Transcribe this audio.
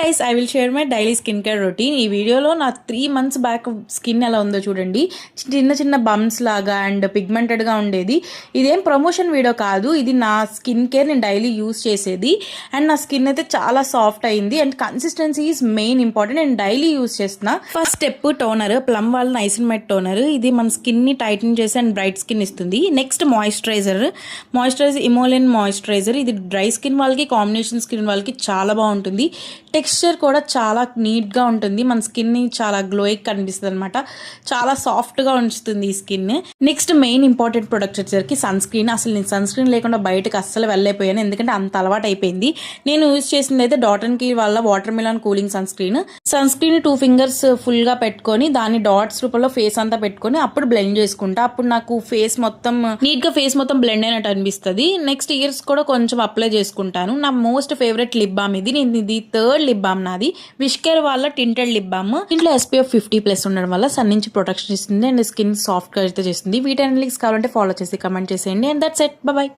Guys, I will share my daily skin care routine. ఈ వీడియోలో నా 3 months బ్యాక్ స్కిన్ ఎలా ఉందో చూడండి. చిన్న చిన్న బమ్స్ లాగా అండ్ పిగ్మెంటెడ్గా ఉండేది. ఇదేం ప్రమోషన్ వీడియో కాదు, ఇది నా స్కిన్ కేర్ నేను డైలీ యూస్ చేసేది. అండ్ నా స్కిన్ అయితే చాలా సాఫ్ట్ అయింది and consistency is main important. నేను డైలీ యూస్ చేస్తున్నా. ఫస్ట్ స్టెప్ టోనర్, ప్లమ్ వాళ్ళ నైసిన్మైట్ టోనర్. ఇది మన స్కిన్ని టైటన్ చేసి అండ్ బ్రైట్ స్కిన్ ఇస్తుంది. Next moisturiser Emolene moisturiser. ఇది డ్రై స్కిన్ వాళ్ళకి, కాంబినేషన్ స్కిన్ వాళ్ళకి చాలా బాగుంటుంది. టెక్స్చర్ కూడా చాలా నీట్గా ఉంటుంది. మన స్కిన్ని చాలా గ్లోయిక్ కనిపిస్తుంది అనమాట. చాలా సాఫ్ట్గా ఉంచుతుంది ఈ skin. Next main important product వచ్చేసరికి సన్ స్క్రీన్. అసలు నేను సన్ స్క్రీన్ లేకుండా బయటకు అస్సలు వెళ్ళైపోయాను, ఎందుకంటే అంత అలవాటు అయిపోయింది. నేను యూజ్ చేసింది అయితే డాట్ అండ్ కీ వాళ్ళ watermelon cooling sunscreen. 2 fingers ఫుల్గా పెట్టుకొని దాన్ని డాట్స్ రూపంలో ఫేస్ అంతా పెట్టుకొని అప్పుడు బ్లెండ్ చేసుకుంటా. అప్పుడు నాకు ఫేస్ మొత్తం బ్లెండ్ అయినట్టు అనిపిస్తుంది. నెక్స్ట్ ఇయర్స్ కూడా కొంచెం అప్లై చేసుకుంటాను. నా మోస్ట్ ఫేవరెట్ లిప్ బామ్ ఇది. నేను ఇది 3rd లిప్ బామ్ నాది. విష్కేర్ వాళ్ళ టింటెడ్ లిప్ బామ్. ఇంట్లో SPF 50+ ఉండడం వల్ల సన్ నుంచి ప్రొటెక్షన్ ఇస్తుంది అండ్ స్కిన్ సాఫ్ట్ గా అయితే చేస్తుంది. వీటన్నిటికి కావాలంటే ఫాలో చేసి కమెంట్ చేసేయండి. And that's it. బై.